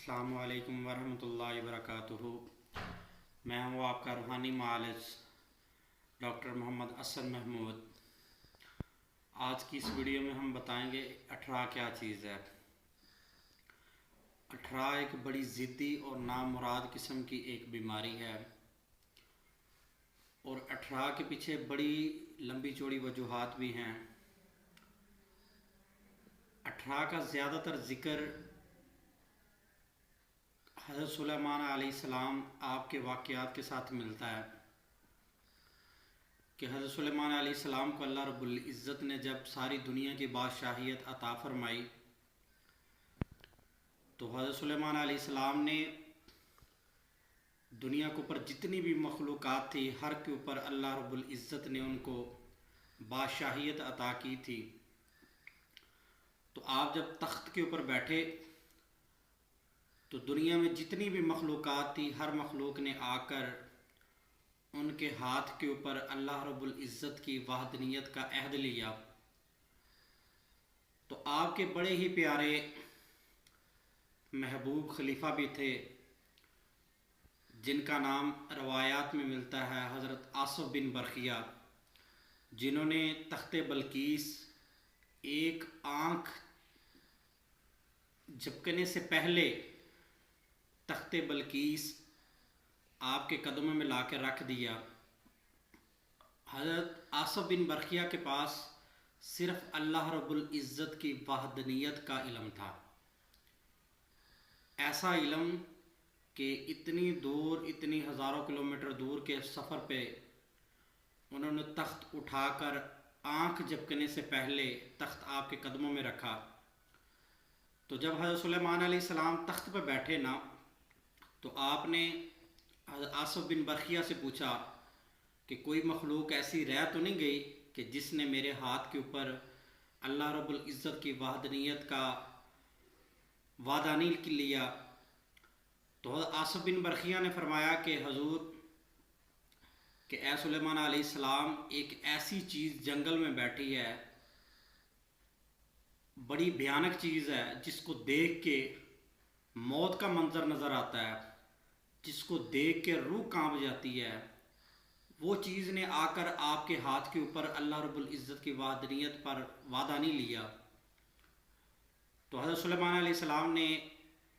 अस्सलाम वालेकुम वरहमतुल्लाहि वबरकातुहू। मैं हूँ आपका रूहानी मालिज डॉक्टर मोहम्मद असद महमूद। आज की इस वीडियो में हम बताएंगे अठरा क्या चीज़ है। अठरा एक बड़ी ज़िद्दी और नामुराद किस्म की एक बीमारी है और अठरा के पीछे बड़ी लंबी चौड़ी वजूहात भी हैं। अठरा का ज़्यादातर ज़िक्र हज़रत सुलेमान अलैहिस्सलाम आपके वाक़यात के साथ मिलता है कि हज़रत सुलेमान अलैहिस्सलाम को अल्लाह रब्बुल इज़्ज़त ने जब सारी दुनिया की बादशाहियत अता फरमाई तो हज़रत सुलेमान अलैहिस्सलाम ने दुनिया के ऊपर जितनी भी मखलूक़ात थी हर के ऊपर अल्लाह रब्बुल इज़्ज़त ने उनको बादशाहियत अता की थी। तो आप जब तख्त के ऊपर बैठे तो दुनिया में जितनी भी मखलूक़ात थी हर मखलूक ने आकर उनके हाथ के ऊपर अल्लाह रब्बुल इज़्ज़त की वहदनियत का अहद लिया। तो आपके बड़े ही प्यारे महबूब खलीफा भी थे जिनका नाम रवायात में मिलता है हज़रत आसिफ बिन बरखिया, जिन्होंने तख्ते बल्कीस एक आँख झपकने से पहले तख्ते बल्कीस आपके कदमों में ला के रख दिया। हज़रत आसिफ बिन बरखिया के पास सिर्फ अल्लाह रब्बुल इज़्ज़त की वहदनियत का इल्म था। ऐसा इल्म कि इतनी दूर, इतनी हज़ारों किलोमीटर दूर के सफ़र पे उन्होंने तख्त उठाकर आँख झपकने से पहले तख्त आपके कदमों में रखा। तो जब हज़रत सुलेमान अलैहिस्सलाम तख्त पर बैठे ना तो आपने आसिफ बिन बरखिया से पूछा कि कोई मखलूक ऐसी रह तो नहीं गई कि जिसने मेरे हाथ के ऊपर अल्लाह रब्बुल इज़्ज़त की वहदनियत का वादा नहीं लिया। तो आसिफ बिन बरखिया ने फरमाया कि हजूर कि ए सुलेमान अलैहिस्सलाम, एक ऐसी चीज़ जंगल में बैठी है, बड़ी भयानक चीज़ है, जिसको देख के मौत का मंजर नज़र आता है, जिसको देख के रूह कांप जाती है। वो चीज़ ने आकर आपके हाथ के ऊपर अल्लाह रब्बुल इज़्ज़त की वहदनियत पर वादा नहीं लिया। तो हज़रत सुलेमान अलैहिस्सलाम ने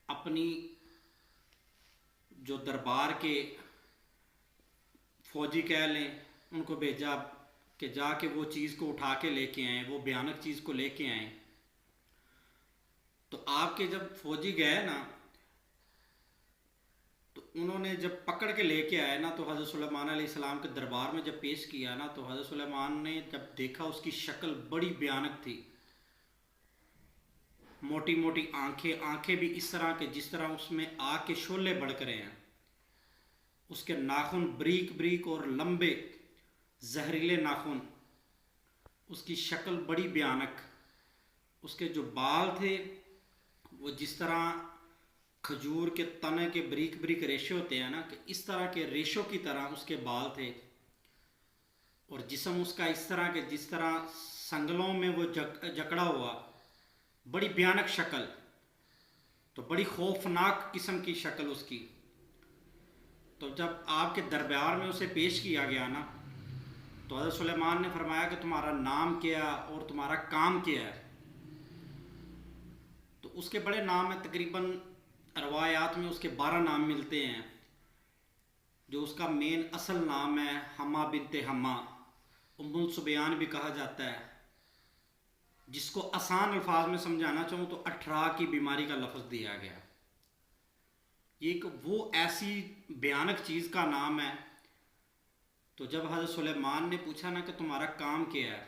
अपनी जो दरबार के फ़ौजी कह लें उनको भेजा कि जाके वो चीज़ को उठा के लेके आए, वो भयानक चीज़ को लेके आए। तो आपके जब फ़ौजी गए ना तो उन्होंने जब पकड़ के लेके आए ना तो हज़रत सुलेमान अलैहिस्सलाम के दरबार में जब पेश किया ना तो हज़रत सुलेमान ने जब देखा उसकी शक्ल बड़ी भयानक थी। मोटी मोटी आंखें, आंखें भी इस तरह के जिस तरह उसमें आग के शोले भड़क रहे हैं। उसके नाखून ब्रीक ब्रीक और लंबे जहरीले नाखून, उसकी शक्ल बड़ी भयानक। उसके जो बाल थे वो जिस तरह खजूर के तने के ब्रीक ब्रीक रेशे होते हैं ना, कि इस तरह के रेशों की तरह उसके बाल थे। और जिस्म उसका इस तरह के जिस तरह संगलों में वो जकड़ा हुआ, बड़ी भयानक शक्ल। तो बड़ी खौफनाक किस्म की शक्ल उसकी। तो जब आपके दरबार में उसे पेश किया गया ना तो हज़रत सुलेमान ने फरमाया कि तुम्हारा नाम क्या और तुम्हारा काम क्या है। तो उसके बड़े नाम हैं, तकरीबन रवायात में उसके 12 नाम मिलते हैं। जो उसका मेन असल नाम है हम्मा बिनते हम्मा, उम्मुल सुबयान भी कहा जाता है। जिसको आसान अल्फाज में समझाना चाहूँ तो 18 की बीमारी का लफ्ज़ दिया गया। एक वो ऐसी भयानक चीज़ का नाम है। तो जब हज़रत सुलेमान ने पूछा ना कि तुम्हारा काम क्या है,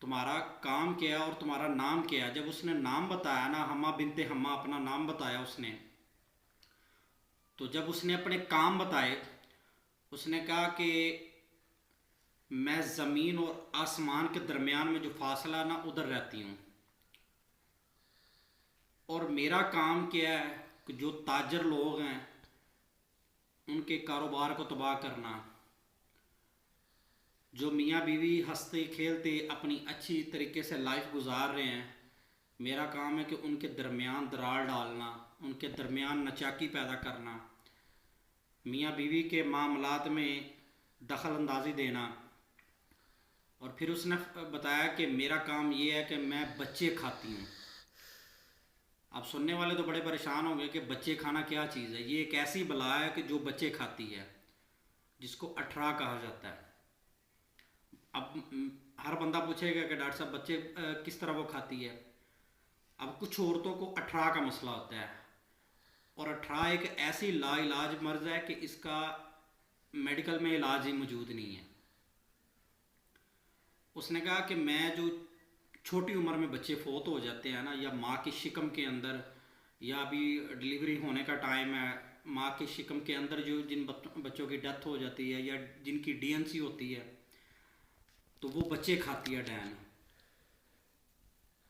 तुम्हारा काम क्या है और तुम्हारा नाम क्या है, जब उसने नाम बताया ना, हम्मा बिनते हम्मा अपना नाम बताया उसने, तो जब उसने अपने काम बताए उसने कहा कि मैं ज़मीन और आसमान के दरमियान में जो फासला ना उधर रहती हूँ, और मेरा काम क्या है कि जो ताजर लोग हैं उनके कारोबार को तबाह करना। जो मियाँ बीवी हंसते खेलते अपनी अच्छी तरीके से लाइफ गुजार रहे हैं, मेरा काम है कि उनके दरमियान दरार डालना, उनके दरमियान नचाकी पैदा करना, मियाँ बीवी के मामलात में दखल अंदाज़ी देना। और फिर उसने बताया कि मेरा काम ये है कि मैं बच्चे खाती हूँ। अब सुनने वाले तो बड़े परेशान होंगे कि बच्चे खाना क्या चीज़ है। ये एक ऐसी बला है कि जो बच्चे खाती है, जिसको अठरा कहा जाता है। अब हर बंदा पूछेगा कि डॉक्टर साहब बच्चे किस तरह वो खाती है। अब कुछ औरतों को अठरा का मसला होता है, और अठरा एक ऐसी लाइलाज मर्ज है कि इसका मेडिकल में इलाज ही मौजूद नहीं है। उसने कहा कि मैं जो छोटी उम्र में बच्चे फोत हो जाते हैं ना, या माँ के शिकम के अंदर, या अभी डिलीवरी होने का टाइम है, माँ के शिकम के अंदर जो जिन बच्चों की डेथ हो जाती है या जिनकी डीएनसी होती है, तो वो बच्चे खाती है डैन।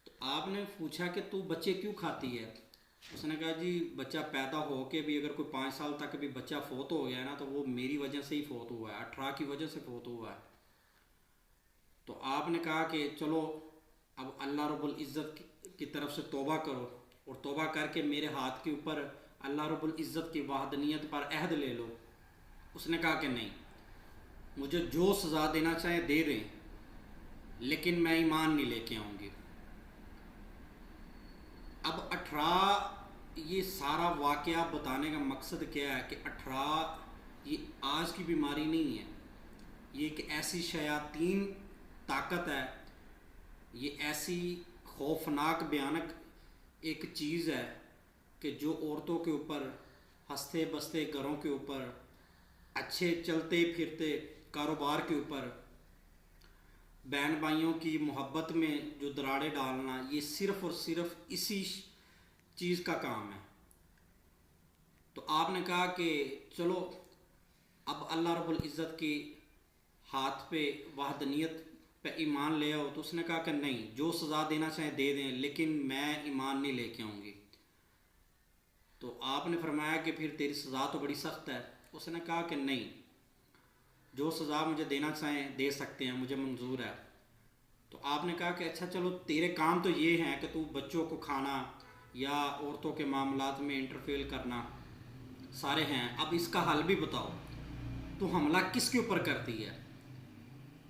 तो आपने पूछा कि तू बच्चे क्यों खाती है। उसने कहा जी बच्चा पैदा हो के भी अगर कोई 5 साल तक भी बच्चा फोत हो गया है ना, तो वो मेरी वजह से ही फोत हुआ है, अठारह की वजह से फोत हुआ है। तो आपने कहा कि चलो अब अल्लाह रब्बुल इज़्ज़त की तरफ से तौबा करो, और तौबा करके मेरे हाथ के ऊपर अल्लाह रब्बुल इज़्ज़त की वहदनियत पर अहद ले लो। उसने कहा कि नहीं, मुझे जो सज़ा देना चाहे दे दें, लेकिन मैं ईमान नहीं लेके आऊँगी। अब 18 ये सारा वाक़या बताने का मकसद क्या है कि 18 ये आज की बीमारी नहीं है, ये एक ऐसी शयातीन ताकत है, ये ऐसी खौफनाक भयानक एक चीज़ है कि जो औरतों के ऊपर, हंसते बसते घरों के ऊपर, अच्छे चलते फिरते कारोबार के ऊपर, बहन भाइयों की मोहब्बत में जो दराड़े डालना, ये सिर्फ़ और सिर्फ इसी चीज़ का काम है। तो आपने कहा कि चलो अब अल्लाह रब्बुल इज़्ज़त की हाथ पे वहदनियत पे ईमान ले आओ। तो उसने कहा कि नहीं, जो सज़ा देना चाहे दे दें, लेकिन मैं ईमान नहीं लेके आऊँगी। तो आपने फरमाया कि फिर तेरी सज़ा तो बड़ी सख्त है। उसने कहा कि नहीं, जो सज़ा मुझे देना चाहें दे सकते हैं, मुझे मंजूर है। तो आपने कहा कि अच्छा चलो, तेरे काम तो ये हैं कि तू बच्चों को खाना या औरतों के मामलात में इंटरफेयर करना सारे हैं, अब इसका हल भी बताओ, तो हमला किसके ऊपर करती है।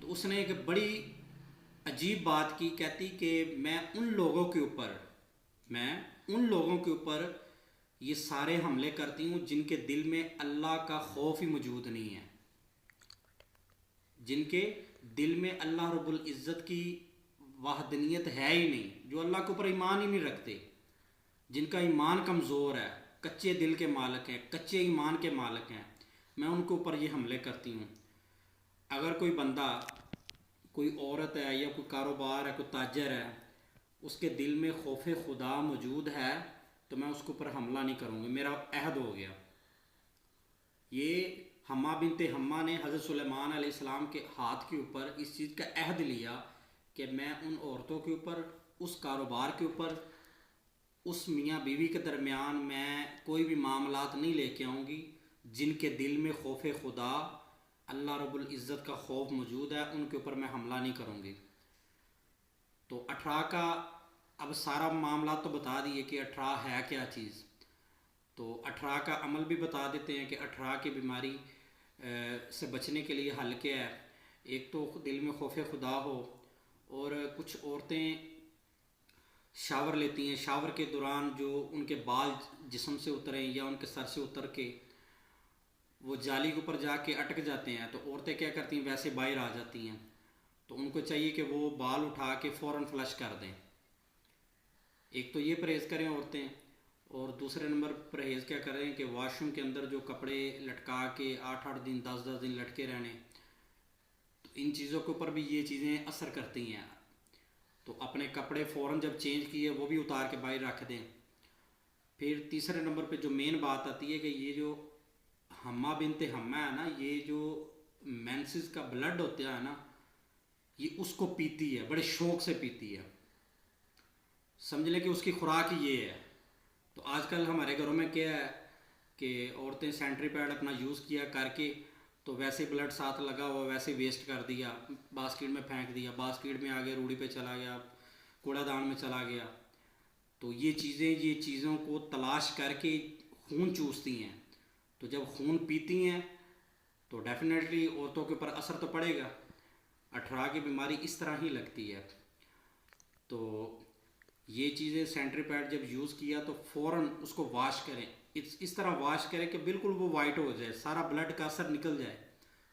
तो उसने एक बड़ी अजीब बात की, कहती कि मैं उन लोगों के ऊपर ये सारे हमले करती हूँ जिनके दिल में अल्लाह का खौफ ही मौजूद नहीं है, जिनके दिल में अल्लाह रब्बुल इज़्ज़त की वहदनियत है ही नहीं, जो अल्लाह के ऊपर ईमान ही नहीं रखते, जिनका ईमान कमज़ोर है, कच्चे दिल के मालिक हैं, कच्चे ईमान के मालिक हैं, मैं उनके ऊपर ये हमले करती हूँ। अगर कोई बंदा, कोई औरत है या कोई कारोबार है, कोई ताजर है, उसके दिल में खौफ खुदा मौजूद है, तो मैं उसके ऊपर हमला नहीं करूँगी, मेरा अहद हो गया। ये हम्मा बिनते हम्मा ने हज़रत सुलेमान अलैहिस्सलाम के हाथ के ऊपर इस चीज़ का अहद लिया कि मैं उन औरतों के ऊपर, उस कारोबार के ऊपर, उस मियाँ बीवी के दरमियान मैं कोई भी मामलात नहीं लेके आऊँगी जिनके दिल में खौफ खुदा, अल्लाह रब्बुल इज़्ज़त का खौफ मौजूद है, उनके ऊपर मैं हमला नहीं करूँगी। तो 18 का अब सारा मामला तो बता दिए कि 18 है क्या चीज़। तो 18 का अमल भी बता देते हैं कि 18 की बीमारी से बचने के लिए हल क्या है। एक तो दिल में खौफ खुदा हो, और कुछ औरतें शावर लेती हैं, शावर के दौरान जो उनके बाल जिस्म से उतरें या उनके सर से उतर के वो जाली के ऊपर जाके अटक जाते हैं, तो औरतें क्या करती हैं, वैसे बाहर आ जाती हैं। तो उनको चाहिए कि वो बाल उठा के फ़ौरन फ्लश कर दें। एक तो ये परहेज़ करें औरतें, और दूसरे नंबर परहेज़ क्या करें कि वॉशरूम के अंदर जो कपड़े लटका के 8-8 दिन 10-10 दिन लटके रहने, तो इन चीज़ों के ऊपर भी ये चीज़ें असर करती हैं। तो अपने कपड़े फ़ौरन जब चेंज किए वो भी उतार के बाहर रख दें। फिर तीसरे नंबर पे जो मेन बात आती है कि ये जो हम्मा बिनते हम्मा है ना, ये जो मेंसेस का ब्लड होता है ना, ये उसको पीती है, बड़े शौक़ से पीती है। समझ लें कि उसकी खुराक ये है। तो आजकल हमारे घरों में क्या है कि औरतें सैनिटरी पैड अपना यूज़ किया करके, तो वैसे ब्लड साथ लगा हुआ वैसे वेस्ट कर दिया, बास्केट में फेंक दिया, बास्केट में आगे रूढ़ी पे चला गया, कूड़ादान में चला गया। तो ये चीज़ों को तलाश करके खून चूसती हैं। तो जब खून पीती हैं तो डेफिनेटली औरतों के ऊपर असर तो पड़ेगा। अठरा की बीमारी इस तरह ही लगती है। तो ये चीज़ें सैनिटरी पैड जब यूज़ किया तो फ़ौरन उसको वॉश करें, इस तरह वॉश करें कि बिल्कुल वो वाइट हो जाए, सारा ब्लड का असर निकल जाए।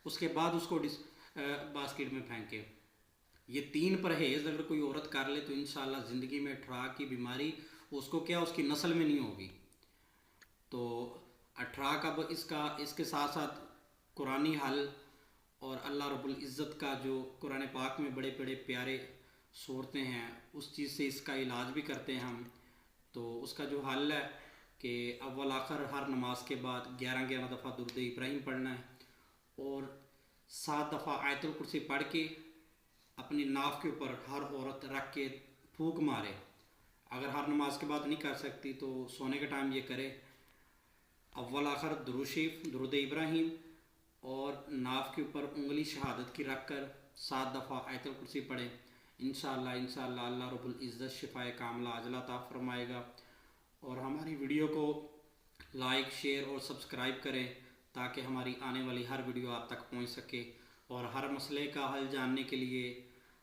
उसके बाद उसको बास्केट में फेंकें। ये 3 परहेज़ अगर कोई औरत कर ले तो इंशाल्लाह ज़िंदगी में अठरा की बीमारी उसको क्या उसकी नस्ल में नहीं होगी। तो अठरा का इसके साथ साथ कुरानी हल और अल्लाह रब्बुल इज़्ज़त का जो कुरान पाक में बड़े बड़े प्यारे सूरतें हैं उस चीज़ से इसका इलाज भी करते हैं हम। तो उसका जो हल है कि अव्वल आखिर हर नमाज के बाद 11 दफ़ा दुरूद इब्राहिम पढ़ना है और 7 दफ़ा आयतुल कुर्सी पढ़ के अपनी नाफ के ऊपर हर औरत रख के फूंक मारे। अगर हर नमाज के बाद नहीं कर सकती तो सोने के टाइम ये करे। अव्वल आखिर दुरूद शरीफ दुरूद इब्राहिम और नाफ के ऊपर उंगली शहादत की रख कर 7 दफ़ा आयतुल कुर्सी पढ़े। इंशाअल्लाह अल्लाह रब्बुल इज़्ज़त शिफाए कामला अजला अता फरमाएगा। और हमारी वीडियो को लाइक शेयर और सब्सक्राइब करें ताकि हमारी आने वाली हर वीडियो आप तक पहुंच सके। और हर मसले का हल जानने के लिए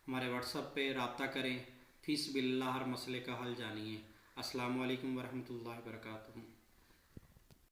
हमारे व्हाट्सएप पे रब्ता करें। फ़ीस बिल्लाह हर मसले का हल जानिए। अस्सलामु अलैकुम वरहमतुल्लाहि वबरकातुहू।